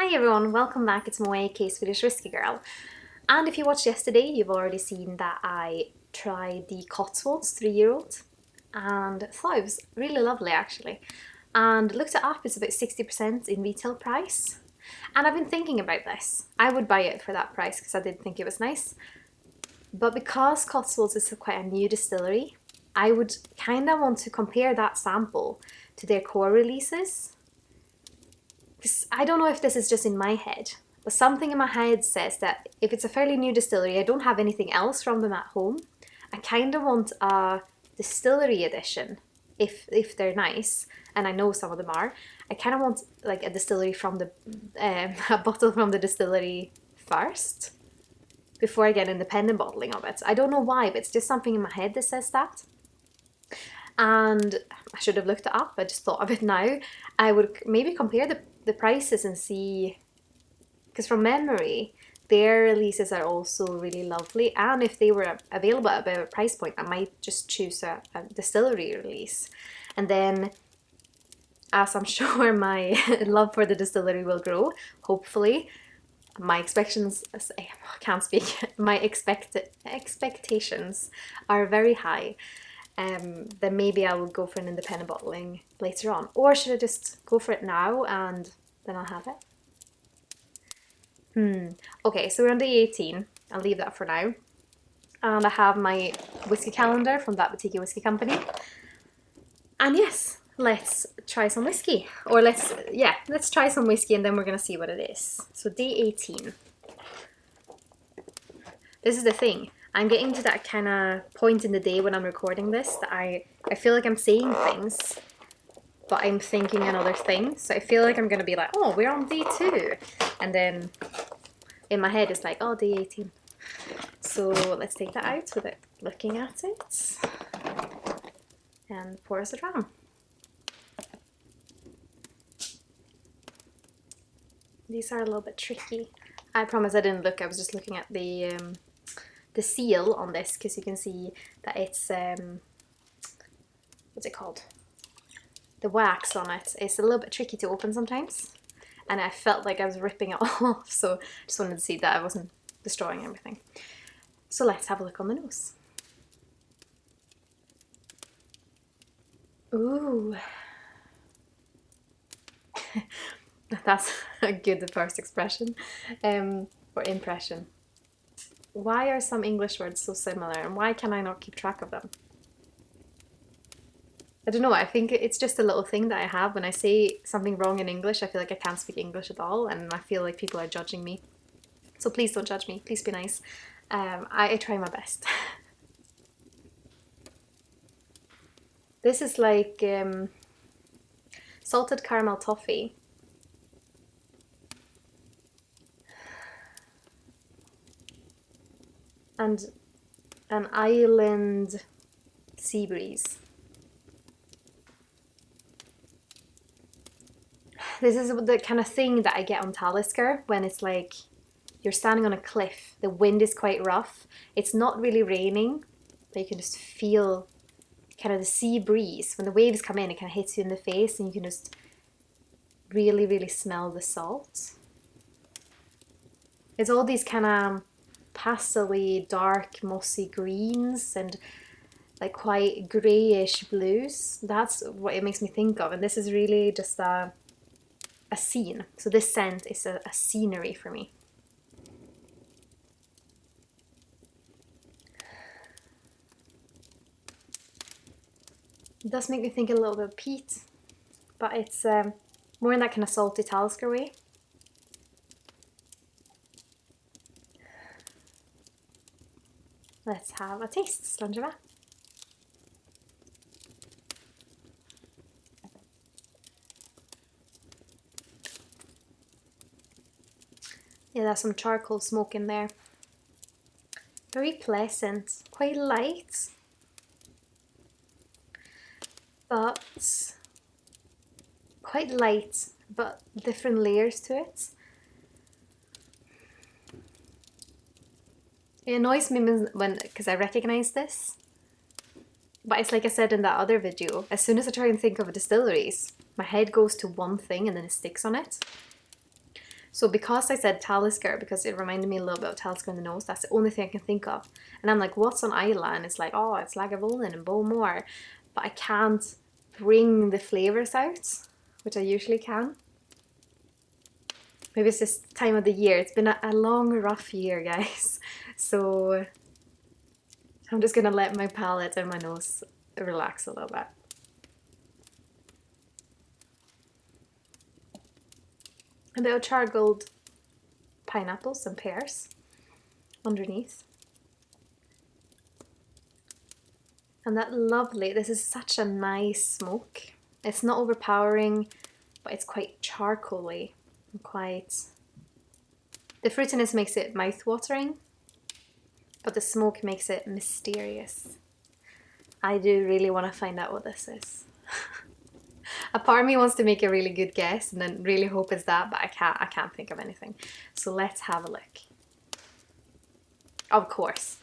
Hi everyone, welcome back. It's Moe, Swedish Whiskey Girl. And if you watched yesterday, you've already seen that I tried the Cotswolds 3-year-old and thought it was really lovely actually. And looked it up, it's about 60% in retail price. And I've been thinking about this. I would buy it for that price because I did think it was nice. But because Cotswolds is quite a new distillery, I would kind of want to compare that sample to their core releases. I don't know if this is just in my head, but something in my head says that if it's a fairly new distillery, I don't have anything else from them at home. I kind of want a distillery edition, if they're nice, and I know some of them are. I kind of want like a distillery from the a bottle from the distillery first before I get an independent bottling of it. I don't know why, but it's just something in my head that says that. And I should have looked it up. I just thought of it now. I would maybe compare the prices and see, because from memory their releases are also really lovely, and if they were available at a price point I might just choose a distillery release. And then as I'm sure my love for the distillery will grow, hopefully my expectations, I can't speak, my expectations are very high. Then maybe I will go for an independent bottling later on. Or should I just go for it now and then I'll have it? Okay, so we're on day 18. I'll leave that for now. And I have my whiskey calendar from that Boutiquey Whisky company. And yes, let's try some whiskey. Or let's try some whiskey and then we're gonna see what it is. So day 18. This is the thing. I'm getting to that kind of point in the day when I'm recording this that I feel like I'm saying things, but I'm thinking another thing. So I feel like I'm going to be like, oh, we're on day 2. And then in my head it's like, oh, day 18. So let's take that out without looking at it. And pour us it around. These are a little bit tricky. I promise I didn't look, I was just looking at the seal on this, because you can see that it's what's it called, the wax on it is a little bit tricky to open sometimes, and I felt like I was ripping it off, so I just wanted to see that I wasn't destroying everything. So let's have a look on the nose. Ooh. That's a good first expression or impression. Why are some English words so similar and why can I not keep track of them? I don't know, I think it's just a little thing that I have. When I say something wrong in English, I feel like I can't speak English at all and I feel like people are judging me. So please don't judge me, please be nice. I try my best. This is like salted caramel toffee. And an island sea breeze. This is the kind of thing that I get on Talisker when it's like you're standing on a cliff, the wind is quite rough, it's not really raining, but you can just feel kind of the sea breeze. When the waves come in, it kind of hits you in the face and you can just really, really smell the salt. It's all these kind of pastel-y, dark, mossy greens and like quite greyish blues. That's what it makes me think of, and this is really just a scene. So this scent is a scenery for me. It does make me think a little bit of peat, but it's more in that kind of salty Talisker way. Let's have a taste, Sláinte. Yeah, there's some charcoal smoke in there. Very pleasant, quite light, but quite light, but different layers to it. It annoys me because I recognize this, but it's like I said in that other video, as soon as I try and think of distilleries, my head goes to one thing and then it sticks on it. So because I said Talisker, because it reminded me a little bit of Talisker in the nose, that's the only thing I can think of. And I'm like, what's on Islay? And it's like, oh, it's Lagavulin and Bowmore. But I can't bring the flavours out, which I usually can. Maybe it's this time of the year. It's been a long, rough year, guys. So I'm just gonna let my palate and my nose relax a little bit. A bit of charcoal pineapples and pears underneath. And that lovely, this is such a nice smoke. It's not overpowering, but it's quite charcoaly and quite... The fruitiness makes it mouth-watering, but the smoke makes it mysterious. I do really want to find out what this is. A part of me wants to make a really good guess and then really hope it's that, but I can't think of anything. So let's have a look. Of course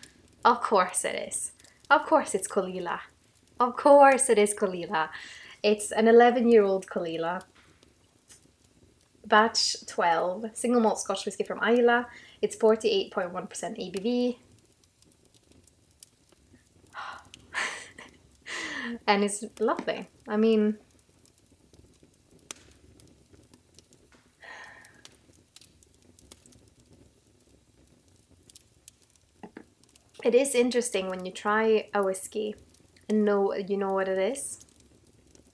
it is. Of course it's Caol Ila. Of course it is Caol Ila. It's an 11-year-old Caol Ila. Batch 12, single malt Scotch whisky from Islay. It's 48.1% ABV. And it's lovely. I mean, it is interesting when you try a whiskey and you know what it is.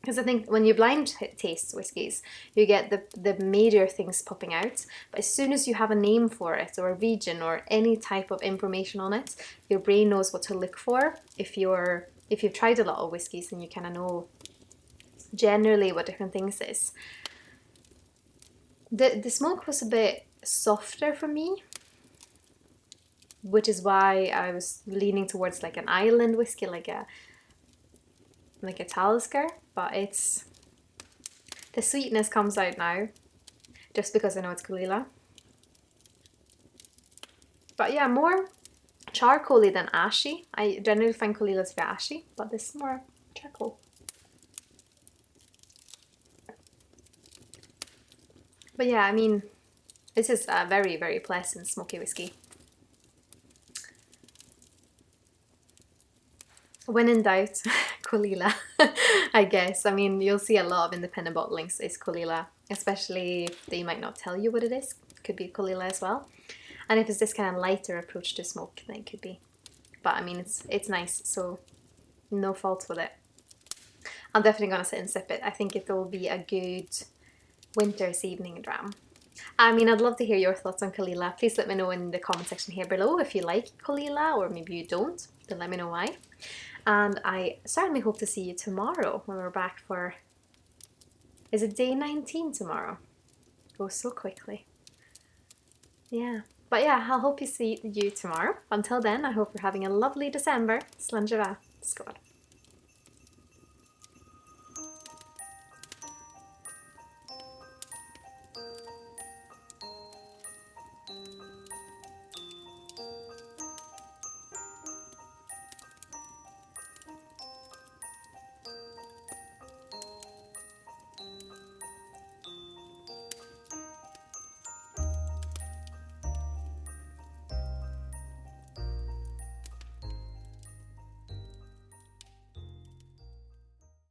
Because I think when you blind taste whiskies, you get the major things popping out. But as soon as you have a name for it, or a region, or any type of information on it, your brain knows what to look for. If you've tried a lot of whiskies, then you kind of know generally what different things is. The smoke was a bit softer for me, which is why I was leaning towards like an island whiskey, like a Talisker. But it's, the sweetness comes out now, just because I know it's Caol Ila. But yeah, more charcoaly than ashy. I generally find Caol Ila to be ashy, but this is more charcoal. But yeah, I mean, this is a very, very pleasant smoky whiskey. When in doubt, Caol Ila, I guess. I mean, you'll see a lot of independent bottlings is Caol Ila, especially if they might not tell you what it is. Could be Caol Ila as well. And if it's this kind of lighter approach to smoke, then it could be. But I mean, it's nice, so no fault with it. I'm definitely gonna sit and sip it. I think it will be a good winter's evening dram. I mean, I'd love to hear your thoughts on Caol Ila. Please let me know in the comment section here below if you like Caol Ila, or maybe you don't, then let me know why. And I certainly hope to see you tomorrow when we're back for... Is it day 19 tomorrow? It goes so quickly. Yeah. But yeah, I'll hope you see you tomorrow. Until then, I hope you're having a lovely December. Sláinte Skål.